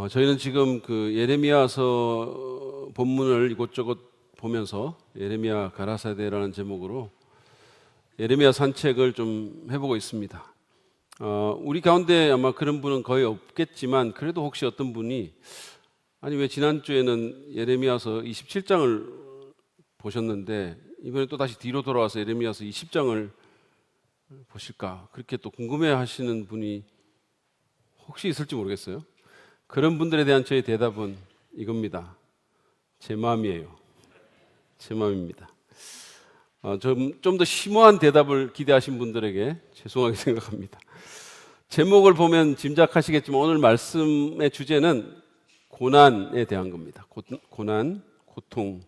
저희는 지금 그 예레미야서 본문을 이곳저곳 보면서 예레미야 가라사대라는 제목으로 예레미야 산책을 좀 해보고 있습니다. 우리 가운데 아마 그런 분은 거의 없겠지만 그래도 혹시 어떤 분이 아니 왜 지난주에는 예레미야서 27장을 보셨는데 이번에 또 다시 뒤로 돌아와서 예레미야서 20장을 보실까 그렇게 또 궁금해 하시는 분이 혹시 있을지 모르겠어요. 그런 분들에 대한 저의 대답은 이겁니다. 제 마음이에요. 제 마음입니다. 좀 더 심오한 대답을 기대하신 분들에게 죄송하게 생각합니다. 제목을 보면 짐작하시겠지만 오늘 말씀의 주제는 고난에 대한 겁니다. 고난, 고통,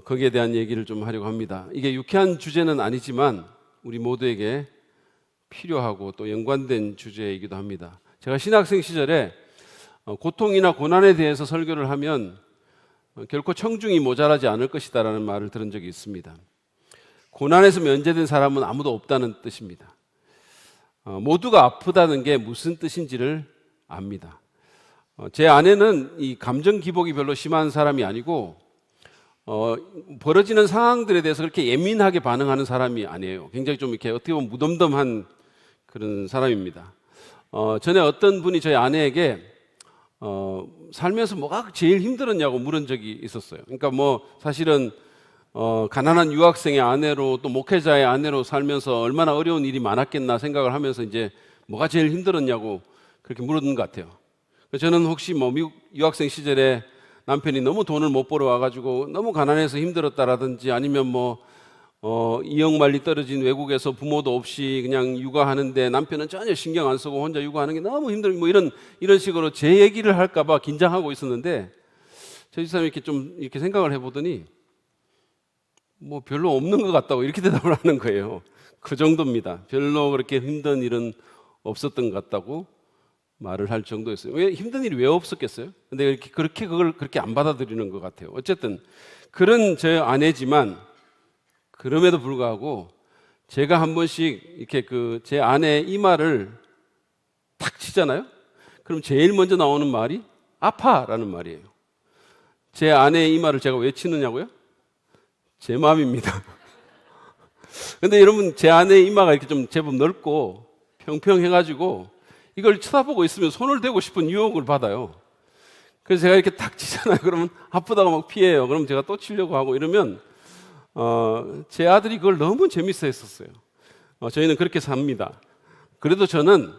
거기에 대한 얘기를 좀 하려고 합니다. 이게 유쾌한 주제는 아니지만 우리 모두에게 필요하고 또 연관된 주제이기도 합니다. 제가 신학생 시절에 고통이나 고난에 대해서 설교를 하면 결코 청중이 모자라지 않을 것이다라는 말을 들은 적이 있습니다. 고난에서 면제된 사람은 아무도 없다는 뜻입니다. 모두가 아프다는 게 무슨 뜻인지를 압니다. 제 아내는 이 감정 기복이 별로 심한 사람이 아니고 벌어지는 상황들에 대해서 그렇게 예민하게 반응하는 사람이 아니에요. 굉장히 좀 이렇게 어떻게 보면 무덤덤한 그런 사람입니다. 전에 어떤 분이 저희 아내에게 살면서 뭐가 제일 힘들었냐고 물은 적이 있었어요. 그러니까 뭐 사실은 가난한 유학생의 아내로 또 목회자의 아내로 살면서 얼마나 어려운 일이 많았겠나 생각을 하면서 이제 뭐가 제일 힘들었냐고 그렇게 물은 것 같아요. 저는 혹시 뭐 미국 유학생 시절에 남편이 너무 돈을 못 벌어 와가지고 너무 가난해서 힘들었다라든지 아니면 뭐 이역만리 떨어진 외국에서 부모도 없이 그냥 육아하는데 남편은 전혀 신경 안 쓰고 혼자 육아하는 게 너무 힘들고 뭐 이런 식으로 제 얘기를 할까봐 긴장하고 있었는데 저희 집사람이 이렇게 생각을 해보더니 뭐 별로 없는 것 같다고 이렇게 대답을 하는 거예요. 그 정도입니다. 별로 그렇게 힘든 일은 없었던 것 같다고 말을 할 정도였어요. 왜 힘든 일이 왜 없었겠어요? 근데 그걸 그렇게 안 받아들이는 것 같아요. 어쨌든 그런 제 아내지만 그럼에도 불구하고 제가 한 번씩 이렇게 제 아내의 이마를 탁 치잖아요. 그럼 제일 먼저 나오는 말이 아파라는 말이에요. 제 아내의 이마를 제가 왜 치느냐고요? 제 마음입니다. 근데 여러분 제 아내의 이마가 이렇게 좀 제법 넓고 평평해가지고 이걸 쳐다보고 있으면 손을 대고 싶은 유혹을 받아요. 그래서 제가 이렇게 탁 치잖아요. 그러면 아프다고 막 피해요. 그럼 제가 또 치려고 하고 이러면 제 아들이 그걸 너무 재밌어 했었어요. 저희는 그렇게 삽니다. 그래도 저는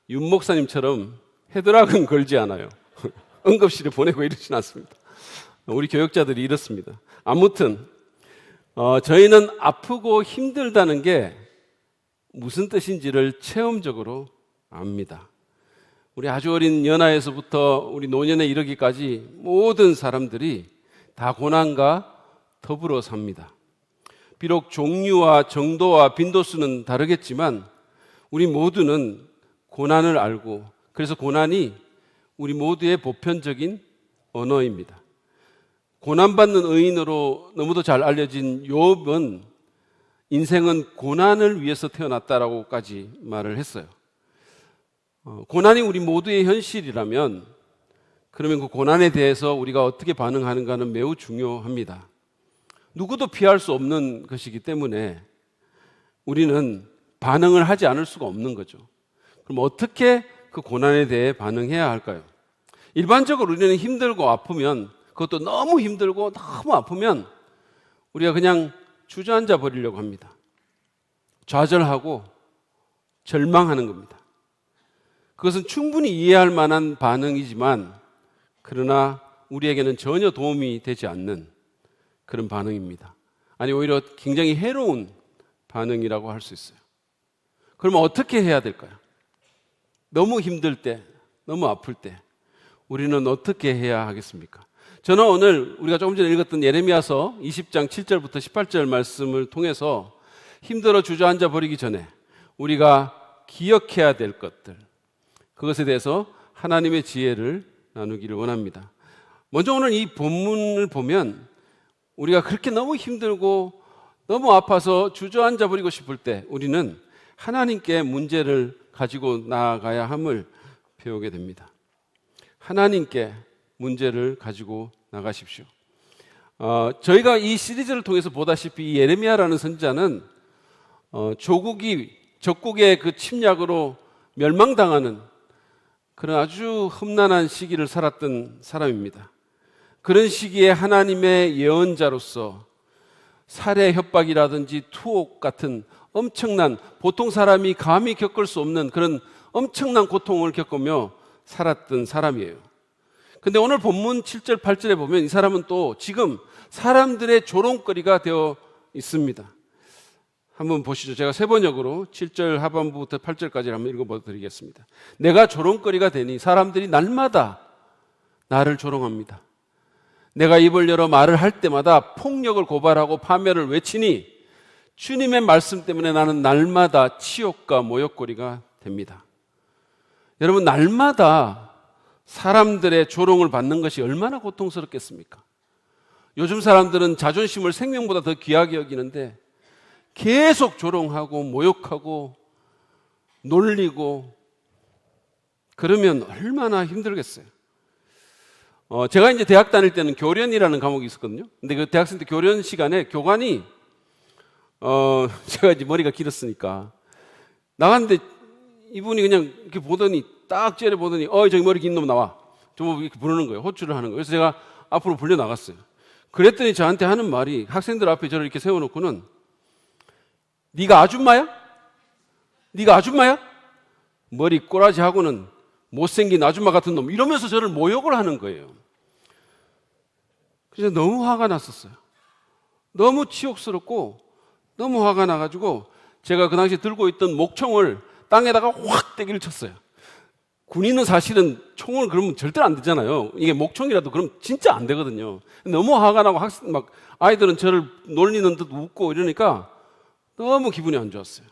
윤 목사님처럼 헤드락은 걸지 않아요. 응급실에 보내고 이러진 않습니다. 우리 교역자들이 이렇습니다. 아무튼 저희는 아프고 힘들다는 게 무슨 뜻인지를 체험적으로 압니다. 우리 아주 어린 연하에서부터 우리 노년에 이르기까지 모든 사람들이 다 고난과 더불어 삽니다. 비록 종류와 정도와 빈도수는 다르겠지만 우리 모두는 고난을 알고 그래서 고난이 우리 모두의 보편적인 언어입니다. 고난받는 의인으로 너무도 잘 알려진 욥은 인생은 고난을 위해서 태어났다라고까지 말을 했어요. 고난이 우리 모두의 현실이라면 그러면 그 고난에 대해서 우리가 어떻게 반응하는가는 매우 중요합니다. 누구도 피할 수 없는 것이기 때문에 우리는 반응을 하지 않을 수가 없는 거죠. 그럼 어떻게 그 고난에 대해 반응해야 할까요? 일반적으로 우리는 힘들고 아프면 그것도 너무 힘들고 너무 아프면 우리가 그냥 주저앉아 버리려고 합니다. 좌절하고 절망하는 겁니다. 그것은 충분히 이해할 만한 반응이지만 그러나 우리에게는 전혀 도움이 되지 않는 그런 반응입니다. 아니 오히려 굉장히 해로운 반응이라고 할 수 있어요. 그러면 어떻게 해야 될까요? 너무 힘들 때, 너무 아플 때 우리는 어떻게 해야 하겠습니까? 저는 오늘 우리가 조금 전에 읽었던 예레미야서 20장 7절부터 18절 말씀을 통해서 힘들어 주저앉아 버리기 전에 우리가 기억해야 될 것들 그것에 대해서 하나님의 지혜를 나누기를 원합니다. 먼저 오늘 이 본문을 보면 우리가 그렇게 너무 힘들고 너무 아파서 주저앉아 버리고 싶을 때 우리는 하나님께 문제를 가지고 나아가야 함을 배우게 됩니다. 하나님께 문제를 가지고 나가십시오. 저희가 이 시리즈를 통해서 보다시피 이 예레미야라는 선지자는 적국의 그 침략으로 멸망당하는 그런 아주 험난한 시기를 살았던 사람입니다. 그런 시기에 하나님의 예언자로서 살해 협박이라든지 투옥 같은 엄청난, 보통 사람이 감히 겪을 수 없는 그런 엄청난 고통을 겪으며 살았던 사람이에요. 근데 오늘 본문 7절, 8절에 보면 이 사람은 또 지금 사람들의 조롱거리가 되어 있습니다. 한번 보시죠. 제가 세 번역으로 7절 하반부부터 8절까지 한번 읽어드리겠습니다. 내가 조롱거리가 되니 사람들이 날마다 나를 조롱합니다. 내가 입을 열어 말을 할 때마다 폭력을 고발하고 파멸을 외치니 주님의 말씀 때문에 나는 날마다 치욕과 모욕거리가 됩니다. 여러분, 날마다 사람들의 조롱을 받는 것이 얼마나 고통스럽겠습니까? 요즘 사람들은 자존심을 생명보다 더 귀하게 여기는데 계속 조롱하고 모욕하고 놀리고 그러면 얼마나 힘들겠어요. 제가 이제 대학 다닐 때는 교련이라는 과목이 있었거든요. 근데 그 대학생 때 교련 시간에 교관이 제가 이제 머리가 길었으니까 나갔는데 이분이 그냥 이렇게 보더니 딱 째려보더니 저기 머리 긴 놈 나와. 좀 이렇게 부르는 거예요. 호출을 하는 거예요. 그래서 제가 앞으로 불려 나갔어요. 그랬더니 저한테 하는 말이, 학생들 앞에 저를 이렇게 세워놓고는 네가 아줌마야? 네가 아줌마야? 머리 꼬라지하고는 못생긴 아줌마 같은 놈, 이러면서 저를 모욕을 하는 거예요. 그래서 너무 화가 났었어요. 너무 치욕스럽고 너무 화가 나가지고 제가 그 당시에 들고 있던 목총을 땅에다가 확 떼기를 쳤어요. 군인은 사실은 총을 그러면 절대로 안 되잖아요. 이게 목총이라도 그럼 진짜 안 되거든요. 너무 화가 나고 아이들은 저를 놀리는 듯 웃고 이러니까 너무 기분이 안 좋았어요.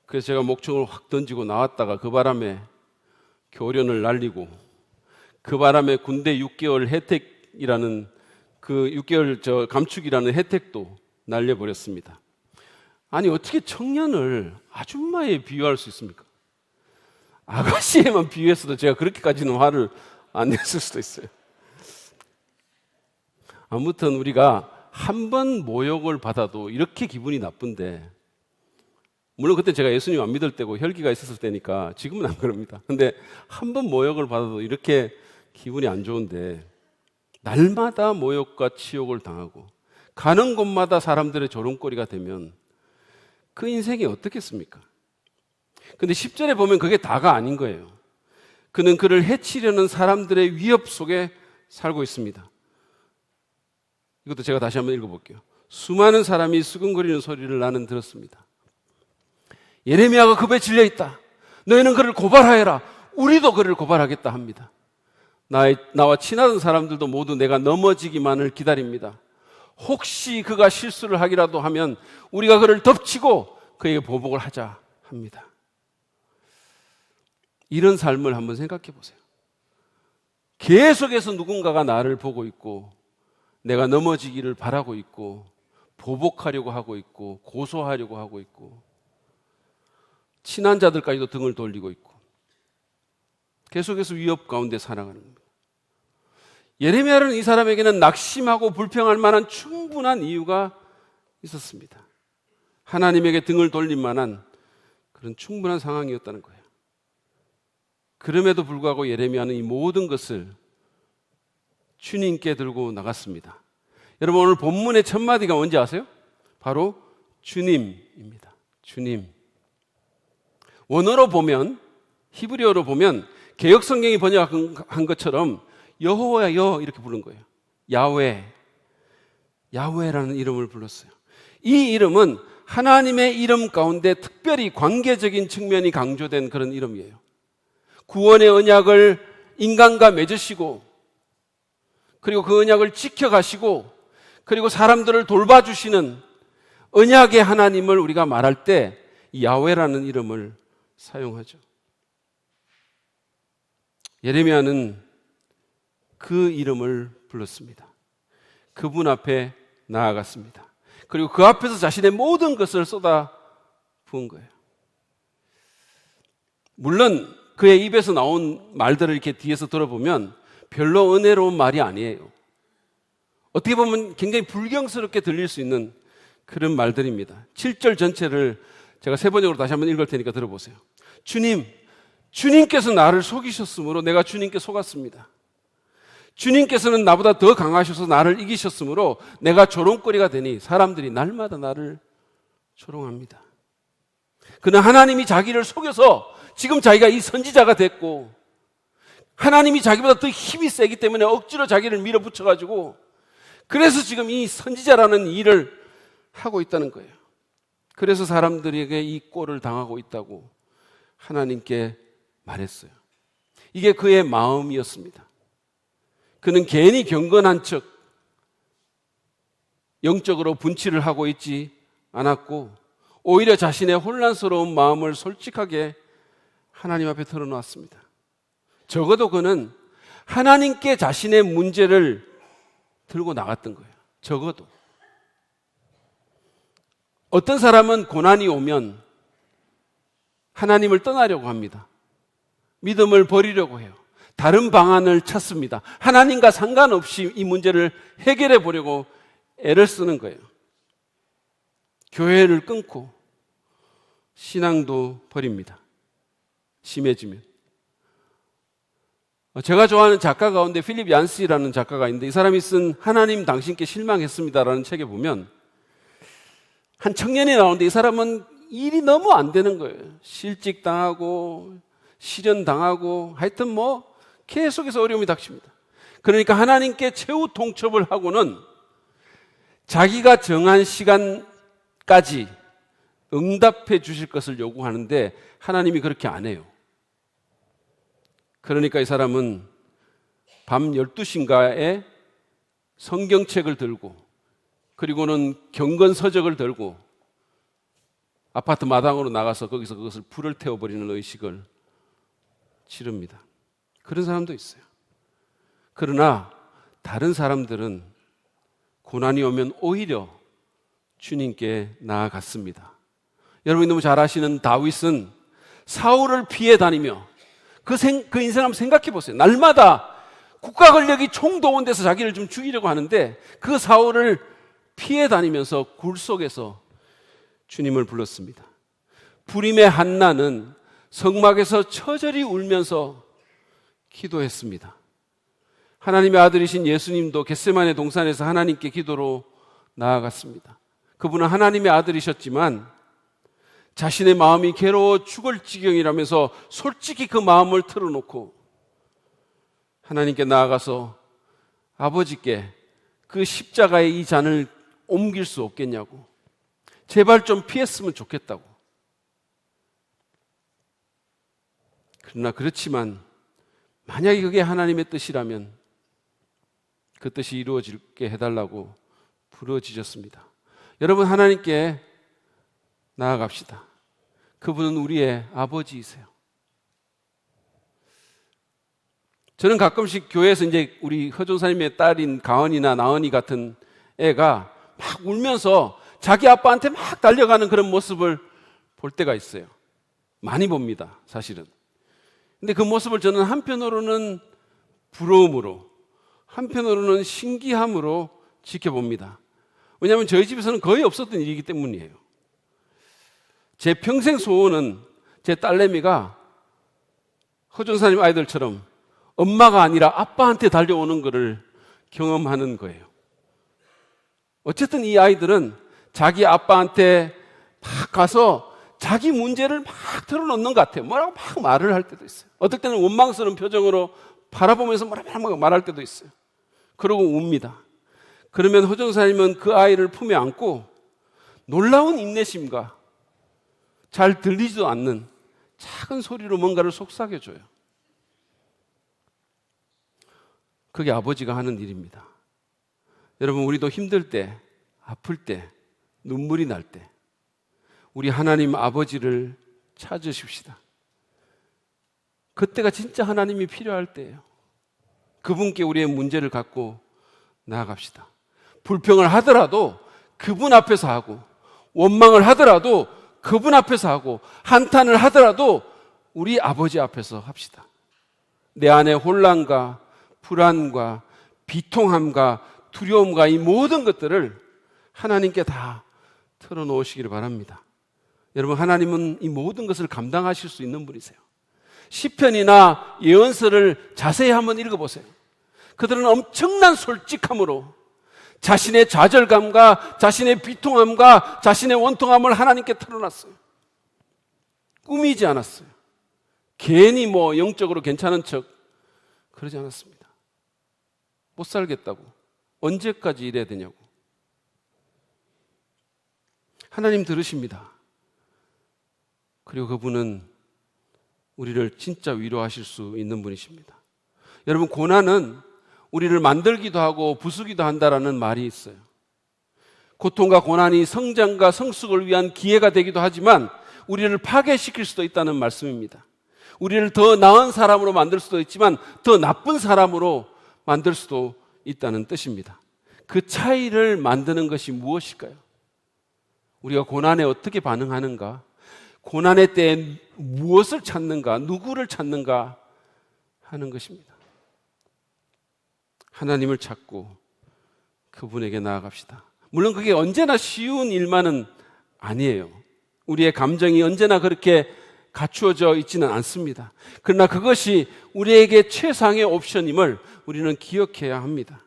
그래서 제가 목총을 확 던지고 나왔다가 그 바람에 교련을 날리고 그 바람에 군대 6개월 혜택이라는 그 6개월 감축이라는 혜택도 날려버렸습니다. 아니, 어떻게 청년을 아줌마에 비유할 수 있습니까? 아가씨에만 비유했어도 제가 그렇게까지는 화를 안 냈을 수도 있어요. 아무튼 우리가 한 번 모욕을 받아도 이렇게 기분이 나쁜데, 물론 그때 제가 예수님 안 믿을 때고 혈기가 있었을 때니까 지금은 안 그럽니다. 근데 한 번 모욕을 받아도 이렇게 기분이 안 좋은데 날마다 모욕과 치욕을 당하고 가는 곳마다 사람들의 조롱거리가 되면 그 인생이 어떻겠습니까? 근데 10절에 보면 그게 다가 아닌 거예요. 그는 그를 해치려는 사람들의 위협 속에 살고 있습니다. 이것도 제가 다시 한번 읽어볼게요. 수많은 사람이 수근거리는 소리를 나는 들었습니다. 예레미야가 급에 질려 있다. 너희는 그를 고발하여라. 우리도 그를 고발하겠다 합니다. 나와 친하던 사람들도 모두 내가 넘어지기만을 기다립니다. 혹시 그가 실수를 하기라도 하면 우리가 그를 덮치고 그에게 보복을 하자 합니다. 이런 삶을 한번 생각해 보세요. 계속해서 누군가가 나를 보고 있고 내가 넘어지기를 바라고 있고 보복하려고 하고 있고 고소하려고 하고 있고 친한 자들까지도 등을 돌리고 있고 계속해서 위협 가운데 살아가는 겁니다. 예레미야는 이 사람에게는 낙심하고 불평할 만한 충분한 이유가 있었습니다. 하나님에게 등을 돌릴 만한 그런 충분한 상황이었다는 거예요. 그럼에도 불구하고 예레미야는 이 모든 것을 주님께 들고 나갔습니다. 여러분, 오늘 본문의 첫 마디가 뭔지 아세요? 바로 주님입니다. 주님. 원어로 보면, 히브리어로 보면 개역 성경이 번역한 것처럼 여호와여 이렇게 부른 거예요. 야훼. 야훼라는 이름을 불렀어요. 이 이름은 하나님의 이름 가운데 특별히 관계적인 측면이 강조된 그런 이름이에요. 구원의 언약을 인간과 맺으시고 그리고 그 언약을 지켜가시고 그리고 사람들을 돌봐주시는 언약의 하나님을 우리가 말할 때 이 야훼라는 이름을 사용하죠. 예레미야는 그 이름을 불렀습니다. 그분 앞에 나아갔습니다. 그리고 그 앞에서 자신의 모든 것을 쏟아 부은 거예요. 물론 그의 입에서 나온 말들을 이렇게 뒤에서 들어보면 별로 은혜로운 말이 아니에요. 어떻게 보면 굉장히 불경스럽게 들릴 수 있는 그런 말들입니다. 7절 전체를 제가 세번역으로 다시 한번 읽을 테니까 들어보세요. 주님께서 나를 속이셨으므로 내가 주님께 속았습니다. 주님께서는 나보다 더 강하셔서 나를 이기셨으므로 내가 조롱거리가 되니 사람들이 날마다 나를 조롱합니다. 그는 하나님이 자기를 속여서 지금 자기가 이 선지자가 됐고, 하나님이 자기보다 더 힘이 세기 때문에 억지로 자기를 밀어붙여가지고, 그래서 지금 이 선지자라는 일을 하고 있다는 거예요. 그래서 사람들에게 이 꼴을 당하고 있다고 하나님께 말했어요. 이게 그의 마음이었습니다. 그는 괜히 경건한 척 영적으로 분치를 하고 있지 않았고, 오히려 자신의 혼란스러운 마음을 솔직하게 하나님 앞에 털어놓았습니다. 적어도 그는 하나님께 자신의 문제를 들고 나갔던 거예요. 적어도. 어떤 사람은 고난이 오면 하나님을 떠나려고 합니다. 믿음을 버리려고 해요. 다른 방안을 찾습니다. 하나님과 상관없이 이 문제를 해결해 보려고 애를 쓰는 거예요. 교회를 끊고 신앙도 버립니다. 심해지면. 제가 좋아하는 작가 가운데 필립 얀시라는 작가가 있는데, 이 사람이 쓴 하나님 당신께 실망했습니다라는 책에 보면 한 청년이 나오는데, 이 사람은 일이 너무 안 되는 거예요. 실직당하고 실연당하고 하여튼 계속해서 어려움이 닥칩니다. 그러니까 하나님께 최후 통첩을 하고는 자기가 정한 시간까지 응답해 주실 것을 요구하는데 하나님이 그렇게 안 해요. 그러니까 이 사람은 밤 12시인가에 성경책을 들고, 그리고는 경건서적을 들고 아파트 마당으로 나가서 거기서 그것을 불을 태워버리는 의식을 치릅니다. 그런 사람도 있어요. 그러나 다른 사람들은 고난이 오면 오히려 주님께 나아갔습니다. 여러분이 너무 잘 아시는 다윗은 사울을 피해 다니며 그 인생 한번 생각해 보세요. 날마다 국가 권력이 총동원 돼서 자기를 좀 죽이려고 하는데 그 사울을 피해 다니면서 굴 속에서 주님을 불렀습니다. 불임의 한나는 성막에서 처절히 울면서 기도했습니다. 하나님의 아들이신 예수님도 겟세마네 동산에서 하나님께 기도로 나아갔습니다. 그분은 하나님의 아들이셨지만 자신의 마음이 괴로워 죽을 지경이라면서 솔직히 그 마음을 털어놓고 하나님께 나아가서 아버지께 그 십자가의 이 잔을 옮길 수 없겠냐고, 제발 좀 피했으면 좋겠다고. 그러나 그렇지만 만약에 그게 하나님의 뜻이라면 그 뜻이 이루어지게 해달라고 부르짖었습니다. 여러분, 하나님께 나아갑시다. 그분은 우리의 아버지이세요. 저는 가끔씩 교회에서 이제 우리 허존사님의 딸인 가은이나 나은이 같은 애가 막 울면서 자기 아빠한테 막 달려가는 그런 모습을 볼 때가 있어요. 많이 봅니다, 사실은. 근데 그 모습을 저는 한편으로는 부러움으로, 한편으로는 신기함으로 지켜봅니다. 왜냐하면 저희 집에서는 거의 없었던 일이기 때문이에요. 제 평생 소원은 제 딸내미가 허존사님 아이들처럼 엄마가 아니라 아빠한테 달려오는 것을 경험하는 거예요. 어쨌든 이 아이들은 자기 아빠한테 막 가서 자기 문제를 막 털어놓는 것 같아요. 뭐라고 막 말을 할 때도 있어요. 어떨 때는 원망스러운 표정으로 바라보면서 뭐라고 말할 때도 있어요. 그러고 웁니다. 그러면 허전사님은 그 아이를 품에 안고 놀라운 인내심과 잘 들리지도 않는 작은 소리로 뭔가를 속삭여줘요. 그게 아버지가 하는 일입니다. 여러분, 우리도 힘들 때, 아플 때, 눈물이 날 때 우리 하나님 아버지를 찾으십시다. 그때가 진짜 하나님이 필요할 때예요. 그분께 우리의 문제를 갖고 나아갑시다. 불평을 하더라도 그분 앞에서 하고, 원망을 하더라도 그분 앞에서 하고, 한탄을 하더라도 우리 아버지 앞에서 합시다. 내 안에 혼란과 불안과 비통함과 두려움과 이 모든 것들을 하나님께 다 털어놓으시기를 바랍니다. 여러분, 하나님은 이 모든 것을 감당하실 수 있는 분이세요. 시편이나 예언서를 자세히 한번 읽어보세요. 그들은 엄청난 솔직함으로 자신의 좌절감과 자신의 비통함과 자신의 원통함을 하나님께 털어놨어요. 꾸미지 않았어요. 괜히 영적으로 괜찮은 척 그러지 않았습니다. 못 살겠다고. 언제까지 이래야 되냐고. 하나님 들으십니다. 그리고 그분은 우리를 진짜 위로하실 수 있는 분이십니다. 여러분, 고난은 우리를 만들기도 하고 부수기도 한다라는 말이 있어요. 고통과 고난이 성장과 성숙을 위한 기회가 되기도 하지만 우리를 파괴시킬 수도 있다는 말씀입니다. 우리를 더 나은 사람으로 만들 수도 있지만 더 나쁜 사람으로 만들 수도 있다는 뜻입니다. 그 차이를 만드는 것이 무엇일까요? 우리가 고난에 어떻게 반응하는가? 고난의 때에 무엇을 찾는가? 누구를 찾는가? 하는 것입니다. 하나님을 찾고 그분에게 나아갑시다. 물론 그게 언제나 쉬운 일만은 아니에요. 우리의 감정이 언제나 그렇게 갖추어져 있지는 않습니다. 그러나 그것이 우리에게 최상의 옵션임을 우리는 기억해야 합니다.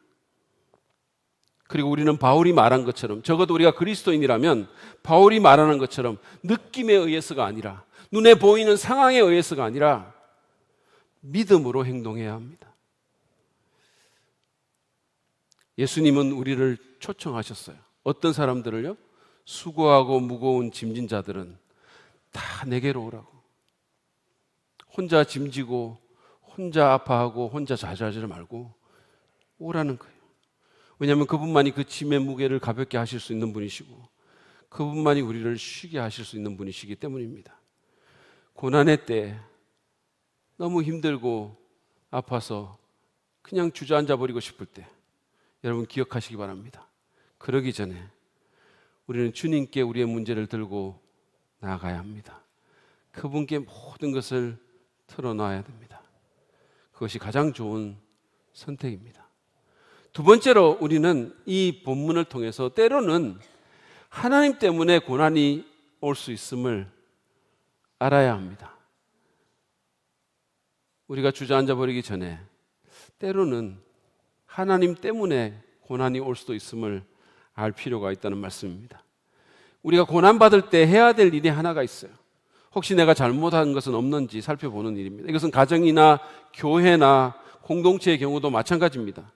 그리고 우리는 바울이 말한 것처럼, 적어도 우리가 그리스도인이라면 바울이 말하는 것처럼 느낌에 의해서가 아니라, 눈에 보이는 상황에 의해서가 아니라 믿음으로 행동해야 합니다. 예수님은 우리를 초청하셨어요. 어떤 사람들을요? 수고하고 무거운 짐진 자들은 다 내게로 오라고. 혼자 짐지고 혼자 아파하고 혼자 좌절하지 말고 오라는 거예요. 왜냐하면 그분만이 그 짐의 무게를 가볍게 하실 수 있는 분이시고 그분만이 우리를 쉬게 하실 수 있는 분이시기 때문입니다. 고난의 때 너무 힘들고 아파서 그냥 주저앉아 버리고 싶을 때 여러분 기억하시기 바랍니다. 그러기 전에 우리는 주님께 우리의 문제를 들고 나아가야 합니다. 그분께 모든 것을 털어놔야 됩니다. 그것이 가장 좋은 선택입니다. 두 번째로 우리는 이 본문을 통해서 때로는 하나님 때문에 고난이 올 수 있음을 알아야 합니다. 우리가 주저앉아 버리기 전에 때로는 하나님 때문에 고난이 올 수도 있음을 알 필요가 있다는 말씀입니다. 우리가 고난받을 때 해야 될 일이 하나가 있어요. 혹시 내가 잘못한 것은 없는지 살펴보는 일입니다. 이것은 가정이나 교회나 공동체의 경우도 마찬가지입니다.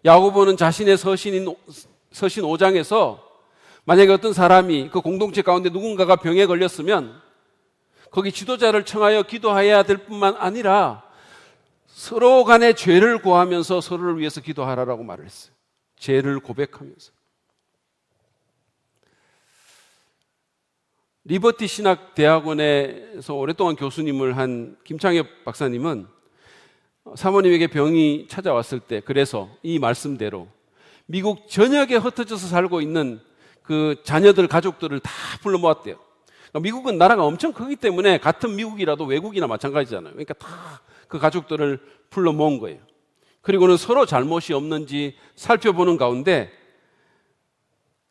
야고보는 자신의 서신 5장에서 만약에 어떤 사람이 그 공동체 가운데 누군가가 병에 걸렸으면 거기 지도자를 청하여 기도해야 될 뿐만 아니라 서로 간에 죄를 고하면서 서로를 위해서 기도하라고 말을 했어요. 죄를 고백하면서. 리버티 신학대학원에서 오랫동안 교수님을 한 김창엽 박사님은 사모님에게 병이 찾아왔을 때 그래서 이 말씀대로 미국 전역에 흩어져서 살고 있는 그 자녀들 가족들을 다 불러 모았대요. 그러니까 미국은 나라가 엄청 크기 때문에 같은 미국이라도 외국이나 마찬가지잖아요. 그러니까 다 그 가족들을 불러 모은 거예요. 그리고는 서로 잘못이 없는지 살펴보는 가운데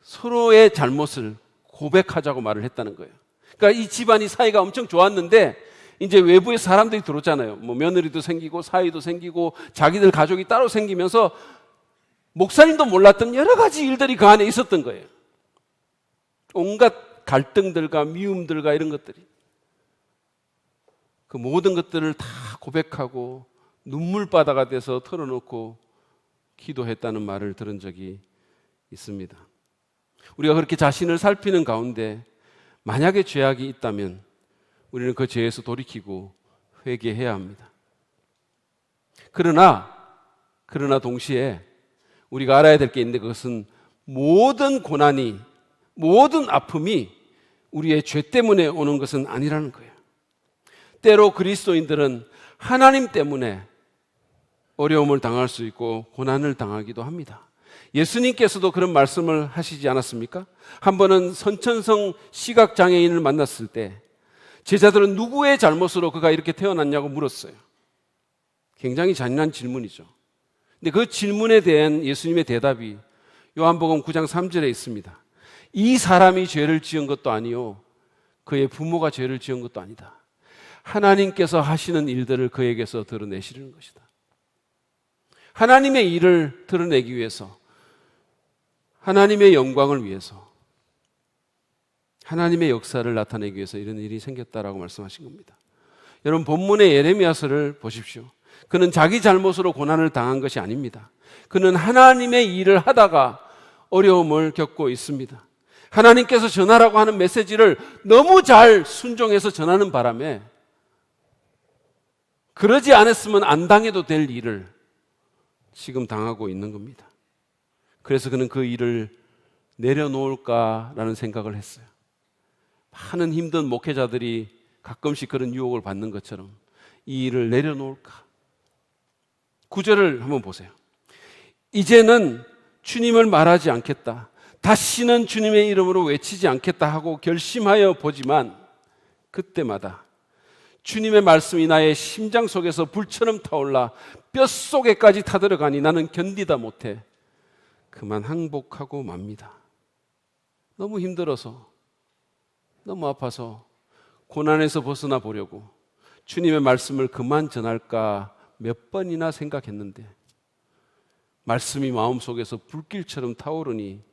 서로의 잘못을 고백하자고 말을 했다는 거예요. 그러니까 이 집안이 사이가 엄청 좋았는데 이제 외부의 사람들이 들어오잖아요. 며느리도 생기고 사위도 생기고 자기들 가족이 따로 생기면서 목사님도 몰랐던 여러 가지 일들이 그 안에 있었던 거예요. 온갖 갈등들과 미움들과 이런 것들이. 그 모든 것들을 다 고백하고 눈물바다가 돼서 털어놓고 기도했다는 말을 들은 적이 있습니다. 우리가 그렇게 자신을 살피는 가운데 만약에 죄악이 있다면 우리는 그 죄에서 돌이키고 회개해야 합니다. 그러나 동시에 우리가 알아야 될 게 있는데 그것은 모든 고난이, 모든 아픔이 우리의 죄 때문에 오는 것은 아니라는 거예요. 때로 그리스도인들은 하나님 때문에 어려움을 당할 수 있고 고난을 당하기도 합니다. 예수님께서도 그런 말씀을 하시지 않았습니까? 한 번은 선천성 시각장애인을 만났을 때 제자들은 누구의 잘못으로 그가 이렇게 태어났냐고 물었어요. 굉장히 잔인한 질문이죠. 근데 그 질문에 대한 예수님의 대답이 요한복음 9장 3절에 있습니다. 이 사람이 죄를 지은 것도 아니요 그의 부모가 죄를 지은 것도 아니다. 하나님께서 하시는 일들을 그에게서 드러내시는 것이다. 하나님의 일을 드러내기 위해서, 하나님의 영광을 위해서, 하나님의 역사를 나타내기 위해서 이런 일이 생겼다라고 말씀하신 겁니다. 여러분, 본문의 예레미야서를 보십시오. 그는 자기 잘못으로 고난을 당한 것이 아닙니다. 그는 하나님의 일을 하다가 어려움을 겪고 있습니다. 하나님께서 전하라고 하는 메시지를 너무 잘 순종해서 전하는 바람에 그러지 않았으면 안 당해도 될 일을 지금 당하고 있는 겁니다. 그래서 그는 그 일을 내려놓을까라는 생각을 했어요. 많은 힘든 목회자들이 가끔씩 그런 유혹을 받는 것처럼 이 일을 내려놓을까? 9절을 한번 보세요. 이제는 주님을 말하지 않겠다. 다시는 주님의 이름으로 외치지 않겠다 하고 결심하여 보지만 그때마다 주님의 말씀이 나의 심장 속에서 불처럼 타올라 뼛속에까지 타들어가니 나는 견디다 못해 그만 항복하고 맙니다. 너무 힘들어서, 너무 아파서 고난에서 벗어나 보려고 주님의 말씀을 그만 전할까 몇 번이나 생각했는데 말씀이 마음속에서 불길처럼 타오르니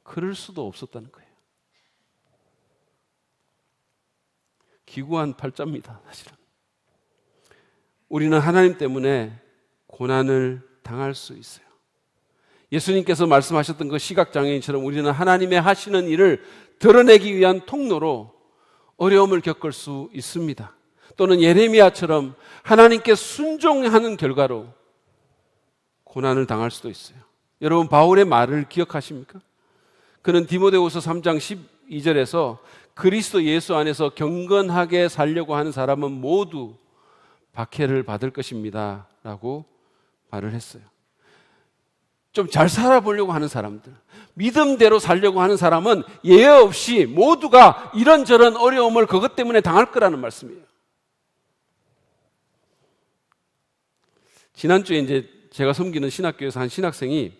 그럴 수도 없었다는 거예요. 기구한 팔자입니다, 사실은. 우리는 하나님 때문에 고난을 당할 수 있어요. 예수님께서 말씀하셨던 그 시각장애인처럼 우리는 하나님의 하시는 일을 드러내기 위한 통로로 어려움을 겪을 수 있습니다. 또는 예레미야처럼 하나님께 순종하는 결과로 고난을 당할 수도 있어요. 여러분, 바울의 말을 기억하십니까? 그는 디모데후서 3장 12절에서 그리스도 예수 안에서 경건하게 살려고 하는 사람은 모두 박해를 받을 것입니다 라고 말을 했어요. 좀 잘 살아보려고 하는 사람들, 믿음대로 살려고 하는 사람은 예외 없이 모두가 이런저런 어려움을 그것 때문에 당할 거라는 말씀이에요. 지난주에 이제 제가 섬기는 신학교에서 한 신학생이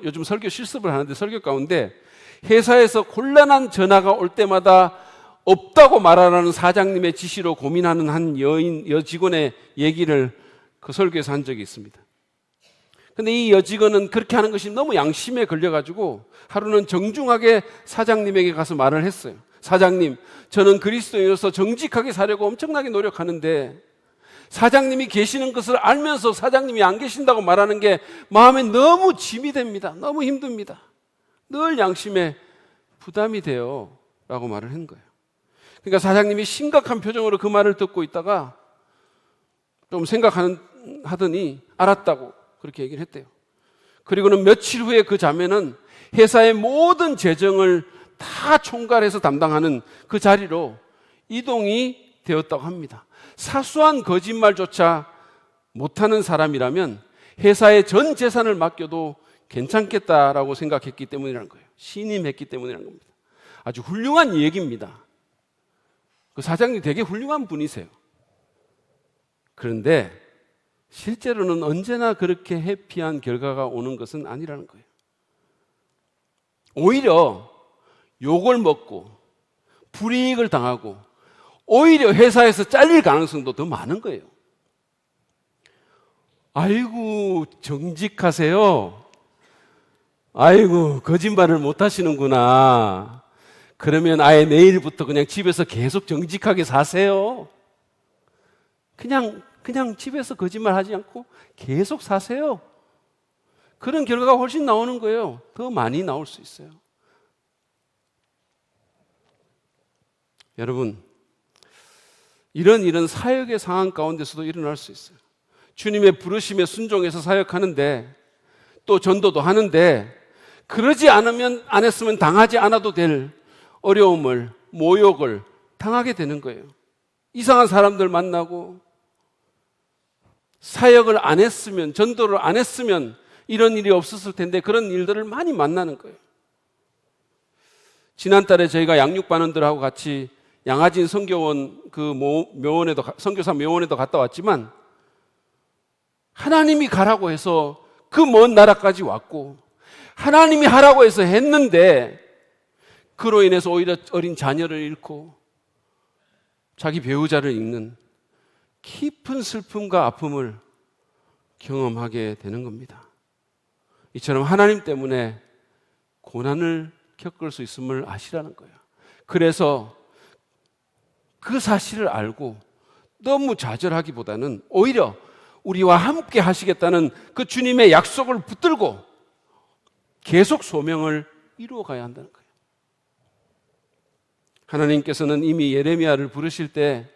요즘 설교 실습을 하는데 설교 가운데 회사에서 곤란한 전화가 올 때마다 없다고 말하라는 사장님의 지시로 고민하는 한 여직원의 얘기를 그 설교에서 한 적이 있습니다. 근데 이 여직원은 그렇게 하는 것이 너무 양심에 걸려가지고 하루는 정중하게 사장님에게 가서 말을 했어요. 사장님, 저는 그리스도인으로서 정직하게 살려고 엄청나게 노력하는데 사장님이 계시는 것을 알면서 사장님이 안 계신다고 말하는 게 마음에 너무 짐이 됩니다. 너무 힘듭니다. 늘 양심에 부담이 돼요 라고 말을 한 거예요. 그러니까 사장님이 심각한 표정으로 그 말을 듣고 있다가 좀 생각하더니 알았다고 그렇게 얘기를 했대요. 그리고는 며칠 후에 그 자매는 회사의 모든 재정을 다 총괄해서 담당하는 그 자리로 이동이 되었다고 합니다. 사소한 거짓말조차 못하는 사람이라면 회사의 전 재산을 맡겨도 괜찮겠다라고 생각했기 때문이라는 거예요. 신임했기 때문이라는 겁니다. 아주 훌륭한 얘기입니다. 그 사장님 되게 훌륭한 분이세요. 그런데 실제로는 언제나 그렇게 해피한 결과가 오는 것은 아니라는 거예요. 오히려 욕을 먹고 불이익을 당하고 오히려 회사에서 잘릴 가능성도 더 많은 거예요. 아이고, 정직하세요. 아이고, 거짓말을 못 하시는구나. 그러면 아예 내일부터 그냥 집에서 계속 정직하게 사세요. 그냥 집에서 거짓말 하지 않고 계속 사세요. 그런 결과가 훨씬 나오는 거예요. 더 많이 나올 수 있어요. 여러분, 이런 사역의 상황 가운데서도 일어날 수 있어요. 주님의 부르심에 순종해서 사역하는데 또 전도도 하는데 그러지 않으면 안 했으면 당하지 않아도 될 어려움을, 모욕을 당하게 되는 거예요. 이상한 사람들 만나고 사역을 안 했으면, 전도를 안 했으면 이런 일이 없었을 텐데 그런 일들을 많이 만나는 거예요. 지난달에 저희가 양육반원들하고 같이 양화진 선교원 그 묘원에도 선교사 묘원에도 갔다 왔지만 하나님이 가라고 해서 그 먼 나라까지 왔고 하나님이 하라고 해서 했는데 그로 인해서 오히려 어린 자녀를 잃고 자기 배우자를 잃는 깊은 슬픔과 아픔을 경험하게 되는 겁니다. 이처럼 하나님 때문에 고난을 겪을 수 있음을 아시라는 거예요. 그래서 그 사실을 알고 너무 좌절하기보다는 오히려 우리와 함께 하시겠다는 그 주님의 약속을 붙들고 계속 소명을 이루어가야 한다는 거예요. 하나님께서는 이미 예레미야를 부르실 때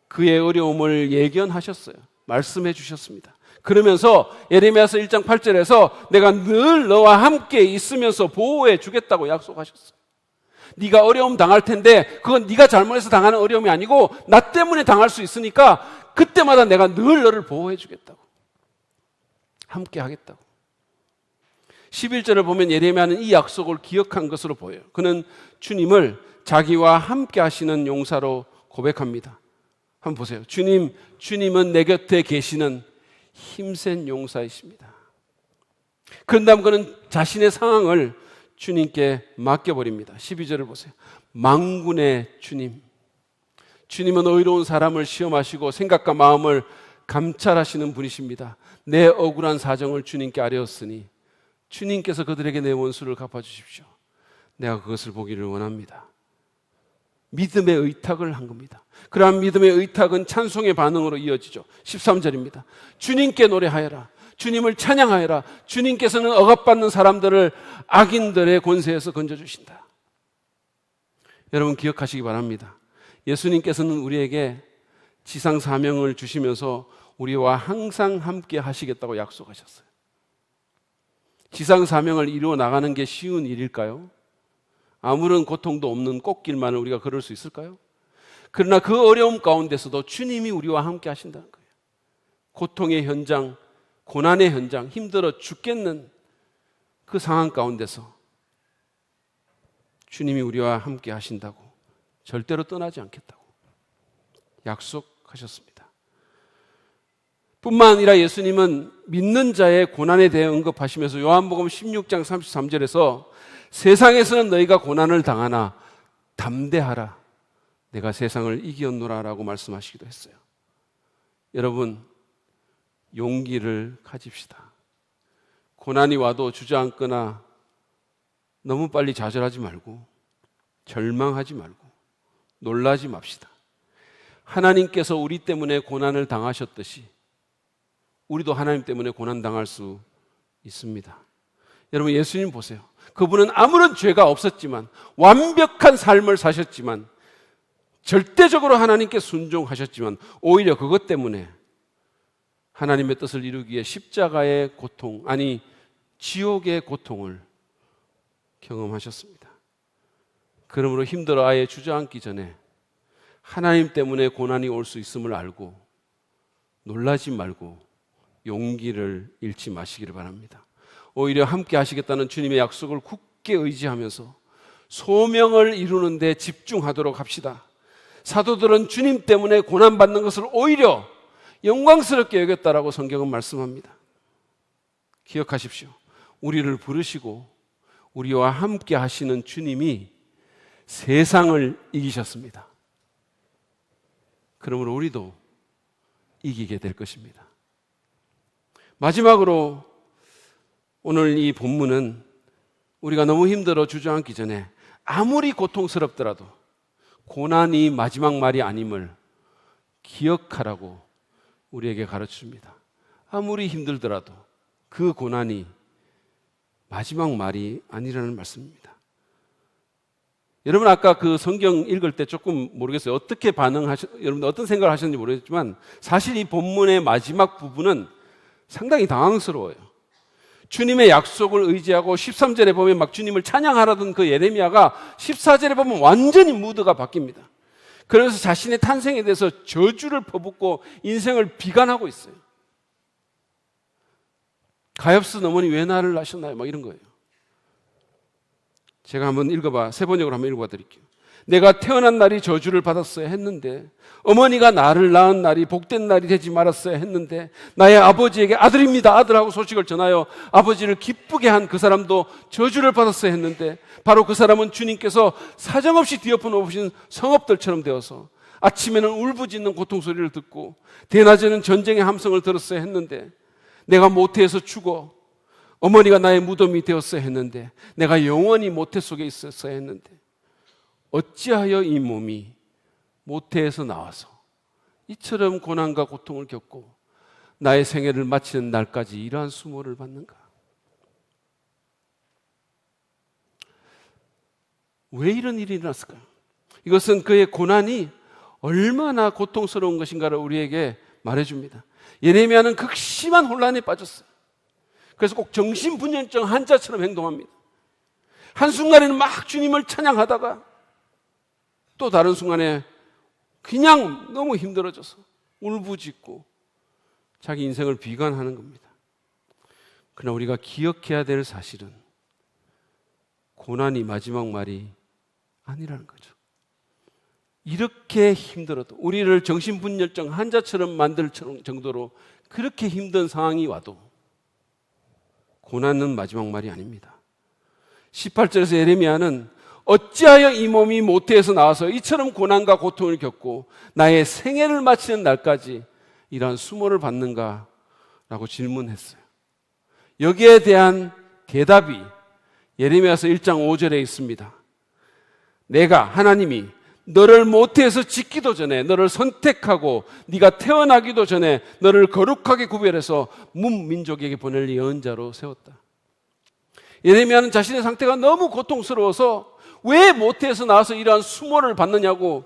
그의 어려움을 예견하셨어요. 말씀해 주셨습니다. 그러면서 예레미야서 1장 8절에서 내가 늘 너와 함께 있으면서 보호해 주겠다고 약속하셨어요. 네가 어려움 당할 텐데 그건 네가 잘못해서 당하는 어려움이 아니고 나 때문에 당할 수 있으니까 그때마다 내가 늘 너를 보호해 주겠다고, 함께 하겠다고. 11절을 보면 예레미야는 이 약속을 기억한 것으로 보여요. 그는 주님을 자기와 함께 하시는 용사로 고백합니다. 한번 보세요. 주님은 내 곁에 계시는 힘센 용사이십니다. 그런 다음 그는 자신의 상황을 주님께 맡겨버립니다. 12절을 보세요. 만군의 주님. 주님은 의로운 사람을 시험하시고 생각과 마음을 감찰하시는 분이십니다. 내 억울한 사정을 주님께 아뢰었으니 주님께서 그들에게 내 원수를 갚아주십시오. 내가 그것을 보기를 원합니다. 믿음의 의탁을 한 겁니다. 그러한 믿음의 의탁은 찬송의 반응으로 이어지죠. 13절입니다. 주님께 노래하여라. 주님을 찬양하여라. 주님께서는 억압받는 사람들을 악인들의 권세에서 건져주신다. 여러분 기억하시기 바랍니다. 예수님께서는 우리에게 지상 사명을 주시면서 우리와 항상 함께 하시겠다고 약속하셨어요. 지상 사명을 이루어 나가는 게 쉬운 일일까요? 아무런 고통도 없는 꽃길만을 우리가 걸을 수 있을까요? 그러나 그 어려움 가운데서도 주님이 우리와 함께 하신다는 거예요. 고통의 현장, 고난의 현장, 힘들어 죽겠는 그 상황 가운데서 주님이 우리와 함께 하신다고, 절대로 떠나지 않겠다고 약속하셨습니다. 뿐만 아니라 예수님은 믿는 자의 고난에 대해 언급하시면서 요한복음 16장 33절에서 세상에서는 너희가 고난을 당하나 담대하라. 내가 세상을 이기었노라 라고 말씀하시기도 했어요. 여러분, 용기를 가집시다. 고난이 와도 주저앉거나 너무 빨리 좌절하지 말고 절망하지 말고 놀라지 맙시다. 하나님께서 우리 때문에 고난을 당하셨듯이 우리도 하나님 때문에 고난 당할 수 있습니다. 여러분 예수님 보세요. 그분은 아무런 죄가 없었지만 완벽한 삶을 사셨지만 절대적으로 하나님께 순종하셨지만 오히려 그것 때문에 하나님의 뜻을 이루기 위해 십자가의 고통, 아니 지옥의 고통을 경험하셨습니다. 그러므로 힘들어 아예 주저앉기 전에 하나님 때문에 고난이 올 수 있음을 알고 놀라지 말고 용기를 잃지 마시기를 바랍니다. 오히려 함께 하시겠다는 주님의 약속을 굳게 의지하면서 소명을 이루는 데 집중하도록 합시다. 사도들은 주님 때문에 고난받는 것을 오히려 영광스럽게 여겼다라고 성경은 말씀합니다. 기억하십시오. 우리를 부르시고 우리와 함께 하시는 주님이 세상을 이기셨습니다. 그러므로 우리도 이기게 될 것입니다. 마지막으로 오늘 이 본문은 우리가 너무 힘들어 주저앉기 전에 아무리 고통스럽더라도 고난이 마지막 말이 아님을 기억하라고 우리에게 가르쳐줍니다. 아무리 힘들더라도 그 고난이 마지막 말이 아니라는 말씀입니다. 여러분 아까 그 성경 읽을 때 조금 모르겠어요. 어떻게 여러분 어떤 생각을 하셨는지 모르겠지만 사실 이 본문의 마지막 부분은 상당히 당황스러워요. 주님의 약속을 의지하고 13절에 보면 막 주님을 찬양하라던 그 예레미야가 14절에 보면 완전히 무드가 바뀝니다. 그래서 자신의 탄생에 대해서 저주를 퍼붓고 인생을 비관하고 있어요. 가엾은 어머니 왜 나를 낳으셨나요? 막 이런 거예요. 제가 한번 세 번역으로 한번 읽어봐 드릴게요. 내가 태어난 날이 저주를 받았어야 했는데, 어머니가 나를 낳은 날이 복된 날이 되지 말았어야 했는데, 나의 아버지에게 아들입니다, 아들하고 소식을 전하여 아버지를 기쁘게 한 그 사람도 저주를 받았어야 했는데, 바로 그 사람은 주님께서 사정없이 뒤엎어 놓으신 성읍들처럼 되어서 아침에는 울부짖는 고통소리를 듣고 대낮에는 전쟁의 함성을 들었어야 했는데, 내가 모태에서 죽어 어머니가 나의 무덤이 되었어야 했는데, 내가 영원히 모태 속에 있었어야 했는데, 어찌하여 이 몸이 모태에서 나와서 이처럼 고난과 고통을 겪고 나의 생애를 마치는 날까지 이러한 수모를 받는가? 왜 이런 일이 일어났을까요? 이것은 그의 고난이 얼마나 고통스러운 것인가를 우리에게 말해줍니다. 예레미야는 극심한 혼란에 빠졌어요. 그래서 꼭 정신분열증 환자처럼 행동합니다. 한순간에는 막 주님을 찬양하다가 또 다른 순간에 그냥 너무 힘들어져서 울부짖고 자기 인생을 비관하는 겁니다. 그러나 우리가 기억해야 될 사실은 고난이 마지막 말이 아니라는 거죠. 이렇게 힘들어도, 우리를 정신분열증 환자처럼 만들 정도로 그렇게 힘든 상황이 와도 고난은 마지막 말이 아닙니다. 18절에서 예레미야는 어찌하여 이 몸이 모태에서 나와서 이처럼 고난과 고통을 겪고 나의 생애를 마치는 날까지 이러한 수모를 받는가? 라고 질문했어요. 여기에 대한 대답이 예레미야서 1장 5절에 있습니다. 내가, 하나님이 너를 모태에서 짓기도 전에, 너를 선택하고 네가 태어나기도 전에 너를 거룩하게 구별해서 문민족에게 보낼 예언자로 세웠다. 예레미야는 자신의 상태가 너무 고통스러워서 왜 모태에서 나와서 이러한 수모를 받느냐고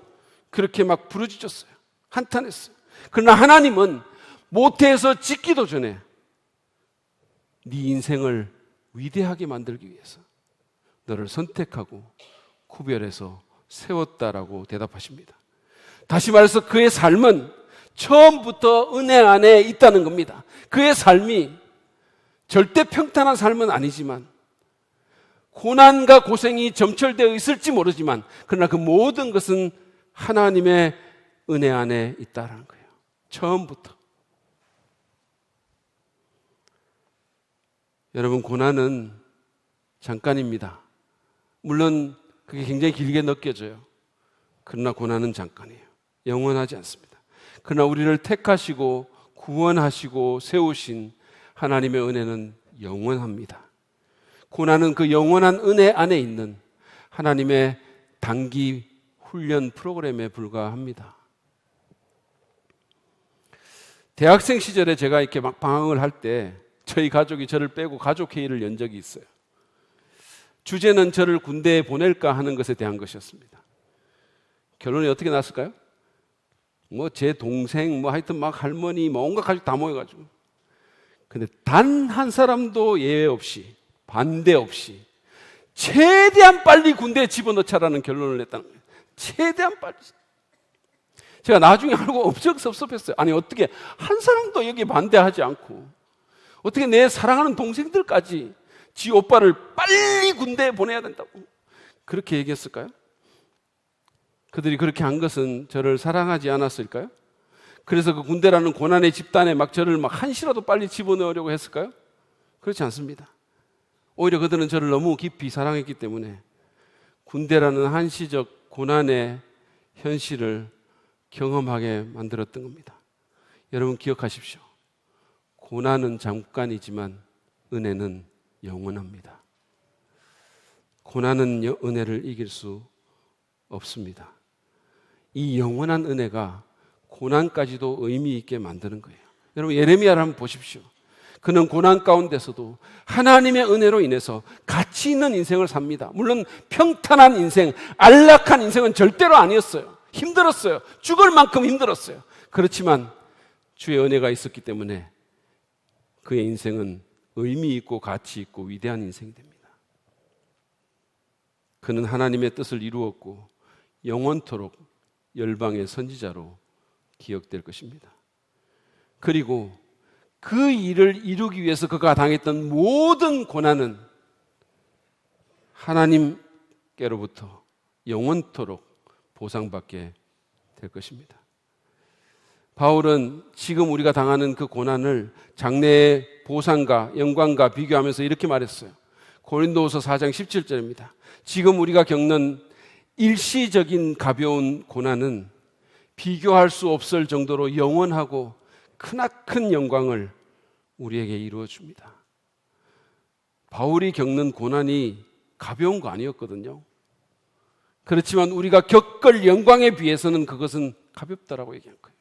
그렇게 막 부르짖었어요. 한탄했어요. 그러나 하나님은 모태에서 짓기도 전에 네 인생을 위대하게 만들기 위해서 너를 선택하고 구별해서 세웠다라고 대답하십니다. 다시 말해서 그의 삶은 처음부터 은혜 안에 있다는 겁니다. 그의 삶이 절대 평탄한 삶은 아니지만, 고난과 고생이 점철되어 있을지 모르지만, 그러나 그 모든 것은 하나님의 은혜 안에 있다는 거예요. 처음부터. 여러분, 고난은 잠깐입니다. 물론 그게 굉장히 길게 느껴져요. 그러나 고난은 잠깐이에요. 영원하지 않습니다. 그러나 우리를 택하시고 구원하시고 세우신 하나님의 은혜는 영원합니다. 고난은 그 영원한 은혜 안에 있는 하나님의 단기 훈련 프로그램에 불과합니다. 대학생 시절에 제가 이렇게 막 방황을 할 때 저희 가족이 저를 빼고 가족회의를 연 적이 있어요. 주제는 저를 군대에 보낼까 하는 것에 대한 것이었습니다. 결론이 어떻게 났을까요? 제 동생, 하여튼 막 할머니, 온갖 가족 다 모여가지고. 근데 단 한 사람도 예외 없이, 반대 없이, 최대한 빨리 군대에 집어넣자라는 결론을 냈다는 거예요. 최대한 빨리. 제가 나중에 알고 엄청 섭섭했어요. 아니, 어떻게 한 사람도 여기 반대하지 않고, 어떻게 내 사랑하는 동생들까지 지 오빠를 빨리 군대에 보내야 된다고 그렇게 얘기했을까요? 그들이 그렇게 한 것은 저를 사랑하지 않았을까요? 그래서 그 군대라는 고난의 집단에 막 저를 막 한시라도 빨리 집어넣으려고 했을까요? 그렇지 않습니다. 오히려 그들은 저를 너무 깊이 사랑했기 때문에 군대라는 한시적 고난의 현실을 경험하게 만들었던 겁니다. 여러분 기억하십시오. 고난은 잠깐이지만 은혜는 영원합니다. 고난은 은혜를 이길 수 없습니다. 이 영원한 은혜가 고난까지도 의미 있게 만드는 거예요. 여러분 예레미야를 한번 보십시오. 그는 고난 가운데서도 하나님의 은혜로 인해서 가치 있는 인생을 삽니다. 물론 평탄한 인생, 안락한 인생은 절대로 아니었어요. 힘들었어요. 죽을 만큼 힘들었어요. 그렇지만 주의 은혜가 있었기 때문에 그의 인생은 의미 있고 가치 있고 위대한 인생이 됩니다. 그는 하나님의 뜻을 이루었고 영원토록 열방의 선지자로 기억될 것입니다. 그리고 그 일을 이루기 위해서 그가 당했던 모든 고난은 하나님께로부터 영원토록 보상받게 될 것입니다. 바울은 지금 우리가 당하는 그 고난을 장래의 보상과 영광과 비교하면서 이렇게 말했어요. 고린도후서 4장 17절입니다. 지금 우리가 겪는 일시적인 가벼운 고난은 비교할 수 없을 정도로 영원하고 크나큰 영광을 우리에게 이루어 줍니다. 바울이 겪는 고난이 가벼운 거 아니었거든요. 그렇지만 우리가 겪을 영광에 비해서는 그것은 가볍다라고 얘기한 거예요.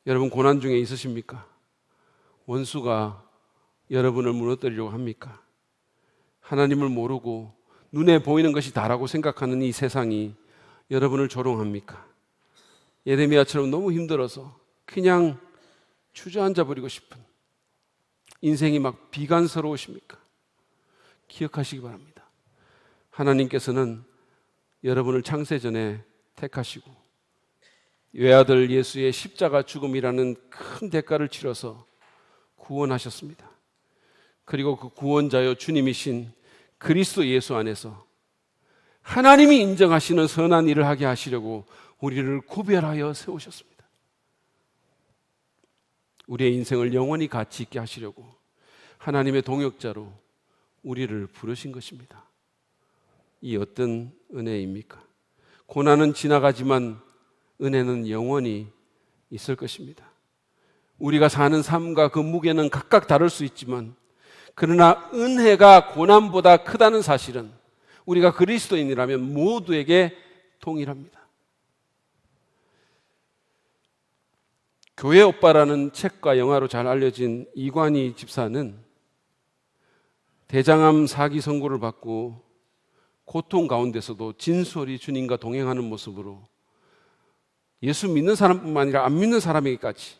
여러분, 고난 중에 있으십니까? 원수가 여러분을 무너뜨리려고 합니까? 하나님을 모르고 눈에 보이는 것이 다라고 생각하는 이 세상이 여러분을 조롱합니까? 예레미야처럼 너무 힘들어서 그냥 주저앉아 버리고 싶은 인생이 막 비관스러우십니까? 기억하시기 바랍니다. 하나님께서는 여러분을 창세전에 택하시고 외아들 예수의 십자가 죽음이라는 큰 대가를 치러서 구원하셨습니다. 그리고 그 구원자여 주님이신 그리스도 예수 안에서 하나님이 인정하시는 선한 일을 하게 하시려고 우리를 구별하여 세우셨습니다. 우리의 인생을 영원히 가치 있게 하시려고 하나님의 동역자로 우리를 부르신 것입니다. 이 어떤 은혜입니까? 고난은 지나가지만 은혜는 영원히 있을 것입니다. 우리가 사는 삶과 그 무게는 각각 다를 수 있지만 그러나 은혜가 고난보다 크다는 사실은 우리가 그리스도인이라면 모두에게 동일합니다. 교회 오빠라는 책과 영화로 잘 알려진 이관희 집사는 대장암 4기 선고를 받고 고통 가운데서도 진솔히 주님과 동행하는 모습으로 예수 믿는 사람뿐만 아니라 안 믿는 사람에게까지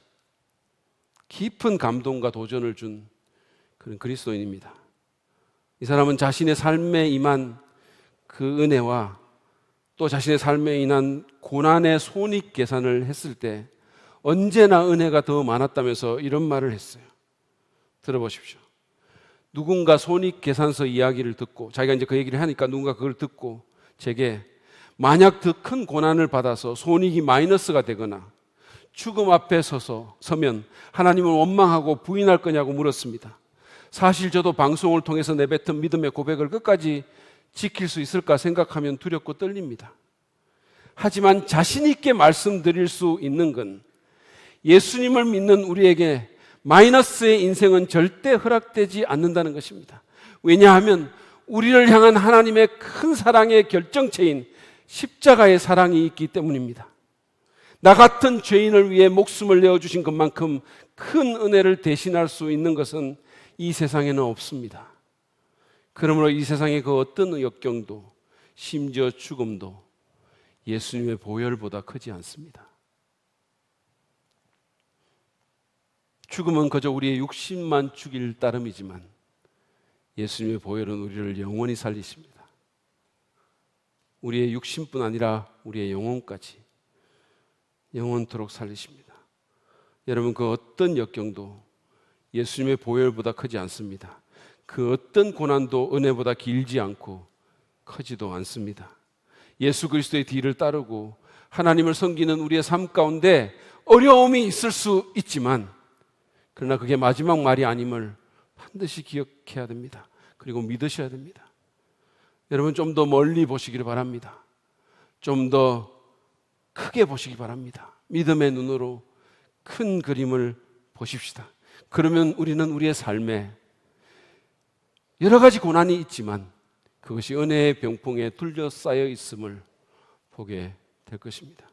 깊은 감동과 도전을 준 그런 그리스도인입니다. 이 사람은 자신의 삶에 임한 그 은혜와 또 자신의 삶에 인한 고난의 손익 계산을 했을 때 언제나 은혜가 더 많았다면서 이런 말을 했어요. 들어보십시오. 누군가 손익 계산서 이야기를 듣고 자기가 이제 그 얘기를 하니까 누군가 그걸 듣고 제게 만약 더 큰 고난을 받아서 손익이 마이너스가 되거나 죽음 앞에 서면 하나님을 원망하고 부인할 거냐고 물었습니다. 사실 저도 방송을 통해서 내뱉은 믿음의 고백을 끝까지 지킬 수 있을까 생각하면 두렵고 떨립니다. 하지만 자신 있게 말씀드릴 수 있는 건 예수님을 믿는 우리에게 마이너스의 인생은 절대 허락되지 않는다는 것입니다. 왜냐하면 우리를 향한 하나님의 큰 사랑의 결정체인 십자가의 사랑이 있기 때문입니다. 나 같은 죄인을 위해 목숨을 내어주신 것만큼 큰 은혜를 대신할 수 있는 것은 이 세상에는 없습니다. 그러므로 이 세상의 그 어떤 역경도 심지어 죽음도 예수님의 보혈보다 크지 않습니다. 죽음은 그저 우리의 육신만 죽일 따름이지만 예수님의 보혈은 우리를 영원히 살리십니다. 우리의 육신뿐 아니라 우리의 영혼까지 영원토록 살리십니다. 여러분, 그 어떤 역경도 예수님의 보혈보다 크지 않습니다. 그 어떤 고난도 은혜보다 길지 않고 크지도 않습니다. 예수 그리스도의 뒤를 따르고 하나님을 섬기는 우리의 삶 가운데 어려움이 있을 수 있지만 그러나 그게 마지막 말이 아님을 반드시 기억해야 됩니다. 그리고 믿으셔야 됩니다. 여러분, 좀 더 멀리 보시기를 바랍니다. 좀 더 크게 보시기 바랍니다. 믿음의 눈으로 큰 그림을 보십시다. 그러면 우리는 우리의 삶에 여러 가지 고난이 있지만 그것이 은혜의 병풍에 둘러싸여 있음을 보게 될 것입니다.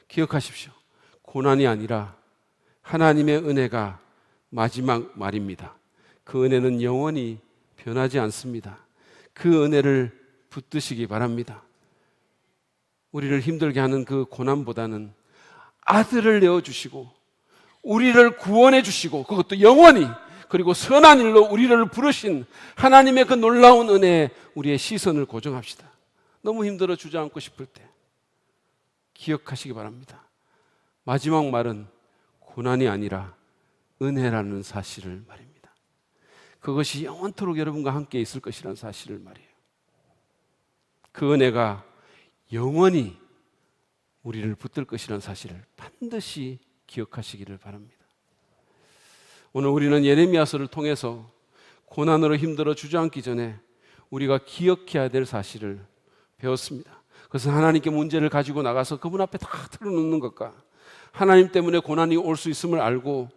기억하십시오. 고난이 아니라 하나님의 은혜가 마지막 말입니다. 그 은혜는 영원히 변하지 않습니다. 그 은혜를 붙드시기 바랍니다. 우리를 힘들게 하는 그 고난보다는 아들을 내어주시고 우리를 구원해 주시고 그것도 영원히 그리고 선한 일로 우리를 부르신 하나님의 그 놀라운 은혜에 우리의 시선을 고정합시다. 너무 힘들어 주저앉고 싶을 때 기억하시기 바랍니다. 마지막 말은 고난이 아니라 은혜라는 사실을 말입니다. 그것이 영원토록 여러분과 함께 있을 것이라는 사실을 말이에요. 그 은혜가 영원히 우리를 붙들 것이라는 사실을 반드시 기억하시기를 바랍니다. 오늘 우리는 예레미야서를 통해서 고난으로 힘들어 주저앉기 전에 우리가 기억해야 될 사실을 배웠습니다. 그것은 하나님께 문제를 가지고 나가서 그분 앞에 다 털어놓는 것과 하나님 때문에 고난이 올 수 있음을 알고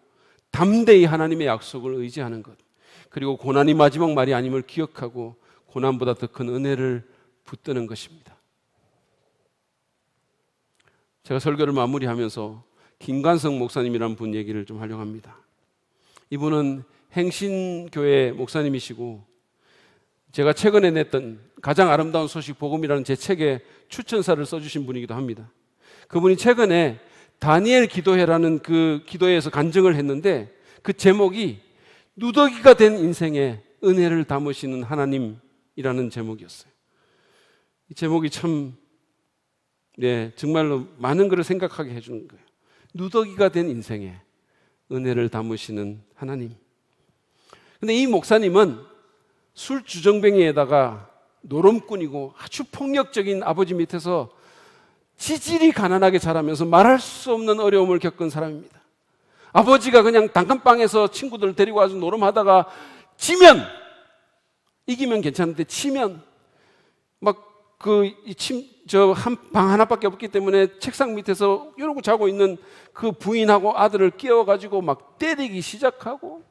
담대히 하나님의 약속을 의지하는 것, 그리고 고난이 마지막 말이 아님을 기억하고 고난보다 더 큰 은혜를 붙드는 것입니다. 제가 설교를 마무리하면서 김관성 목사님이라는 분 얘기를 좀 하려고 합니다. 이분은 행신교회 목사님이시고 제가 최근에 냈던 가장 아름다운 소식 복음이라는 제 책에 추천사를 써주신 분이기도 합니다. 그분이 최근에 다니엘 기도회라는 그 기도회에서 간증을 했는데 그 제목이 누더기가 된 인생에 은혜를 담으시는 하나님이라는 제목이었어요. 이 제목이 참 정말로 많은 것을 생각하게 해주는 거예요. 누더기가 된 인생에 은혜를 담으시는 하나님. 근데 이 목사님은 술주정뱅이에다가 노름꾼이고 아주 폭력적인 아버지 밑에서 지질이 가난하게 자라면서 말할 수 없는 어려움을 겪은 사람입니다. 아버지가 그냥 단칸방에서 친구들 데리고 와서 노름하다가 지면, 이기면 괜찮은데 치면 막 한 방 하나밖에 없기 때문에 책상 밑에서 이러고 자고 있는 그 부인하고 아들을 깨워가지고 막 때리기 시작하고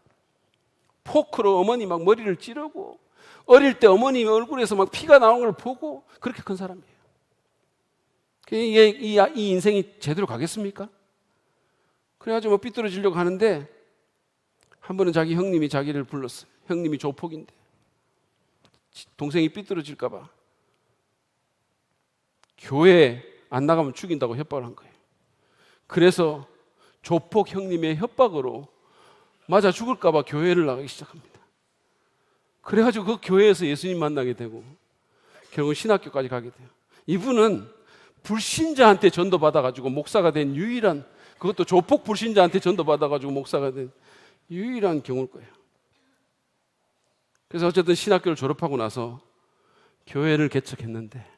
포크로 어머니 막 머리를 찌르고 어릴 때 어머니 얼굴에서 막 피가 나오는 걸 보고 그렇게 큰 사람이에요. 이 인생이 제대로 가겠습니까? 그래가지고 뭐 삐뚤어지려고 하는데 한 번은 자기 형님이 자기를 불렀어요. 형님이 조폭인데 동생이 삐뚤어질까 봐 교회 안 나가면 죽인다고 협박을 한 거예요. 그래서 조폭 형님의 협박으로 맞아 죽을까 봐 교회를 나가기 시작합니다. 그래가지고 그 교회에서 예수님 만나게 되고 결국 신학교까지 가게 돼요. 이분은 불신자한테 전도받아가지고 목사가 된 유일한, 그것도 조폭 불신자한테 전도받아가지고 목사가 된 유일한 경우일 거예요. 그래서 어쨌든 신학교를 졸업하고 나서 교회를 개척했는데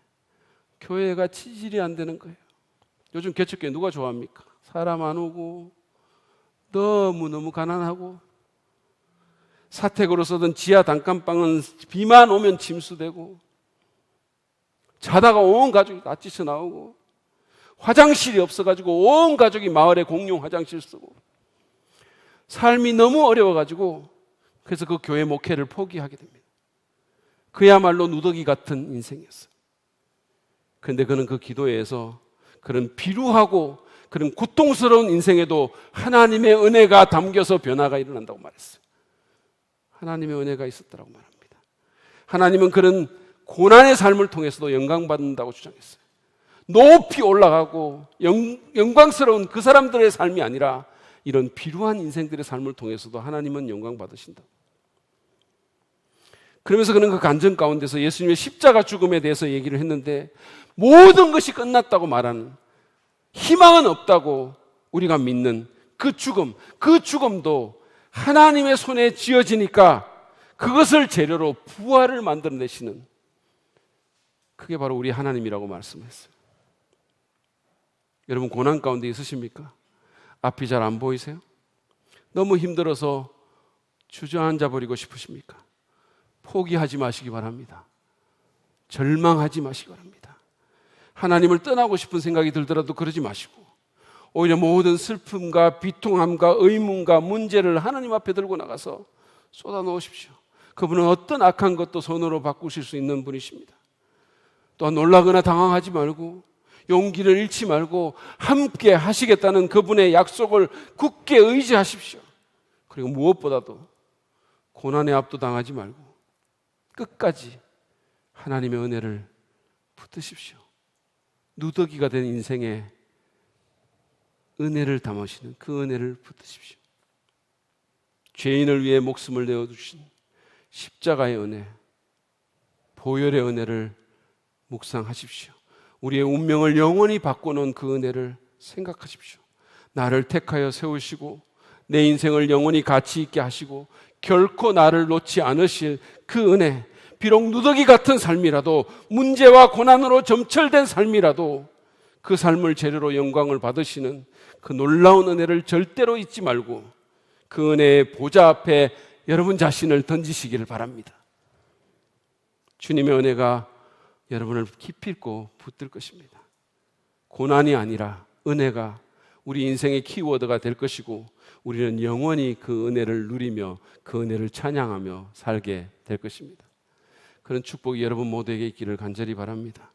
교회가 치질이 안 되는 거예요. 요즘 개척교회 누가 좋아합니까? 사람 안 오고 너무너무 가난하고 사택으로 쓰던 지하 단칸방은 비만 오면 침수되고 자다가 온 가족이 다 찢어 나오고 화장실이 없어가지고 온 가족이 마을에 공용 화장실 쓰고 삶이 너무 어려워가지고 그래서 그 교회 목회를 포기하게 됩니다. 그야말로 누더기 같은 인생이었어요. 그런데 그는 그 기도회에서 그런 비루하고 그런 고통스러운 인생에도 하나님의 은혜가 담겨서 변화가 일어난다고 말했어요. 하나님의 은혜가 있었다고 말합니다. 하나님은 그런 고난의 삶을 통해서도 영광받는다고 주장했어요. 높이 올라가고 영광스러운 그 사람들의 삶이 아니라 이런 비루한 인생들의 삶을 통해서도 하나님은 영광받으신다. 그러면서 그는 그 간증 가운데서 예수님의 십자가 죽음에 대해서 얘기를 했는데 모든 것이 끝났다고 말하는, 희망은 없다고 우리가 믿는 그 죽음도 하나님의 손에 쥐어지니까 그것을 재료로 부활을 만들어내시는, 그게 바로 우리 하나님이라고 말씀했어요. 여러분 고난 가운데 있으십니까? 앞이 잘 안 보이세요? 너무 힘들어서 주저앉아 버리고 싶으십니까? 포기하지 마시기 바랍니다. 절망하지 마시기 바랍니다. 하나님을 떠나고 싶은 생각이 들더라도 그러지 마시고 오히려 모든 슬픔과 비통함과 의문과 문제를 하나님 앞에 들고 나가서 쏟아놓으십시오. 그분은 어떤 악한 것도 손으로 바꾸실 수 있는 분이십니다. 또한 놀라거나 당황하지 말고 용기를 잃지 말고 함께 하시겠다는 그분의 약속을 굳게 의지하십시오. 그리고 무엇보다도 고난에 압도당하지 말고 끝까지 하나님의 은혜를 붙드십시오. 누더기가 된 인생에 은혜를 담으시는 그 은혜를 붙드십시오. 죄인을 위해 목숨을 내어주신 십자가의 은혜, 보혈의 은혜를 묵상하십시오. 우리의 운명을 영원히 바꿔놓은 그 은혜를 생각하십시오. 나를 택하여 세우시고 내 인생을 영원히 가치 있게 하시고 결코 나를 놓지 않으실 그 은혜, 비록 누더기 같은 삶이라도, 문제와 고난으로 점철된 삶이라도 그 삶을 재료로 영광을 받으시는 그 놀라운 은혜를 절대로 잊지 말고 그 은혜의 보좌 앞에 여러분 자신을 던지시기를 바랍니다. 주님의 은혜가 여러분을 깊이 있고 붙들 것입니다. 고난이 아니라 은혜가 우리 인생의 키워드가 될 것이고 우리는 영원히 그 은혜를 누리며 그 은혜를 찬양하며 살게 될 것입니다. 그런 축복이 여러분 모두에게 있기를 간절히 바랍니다.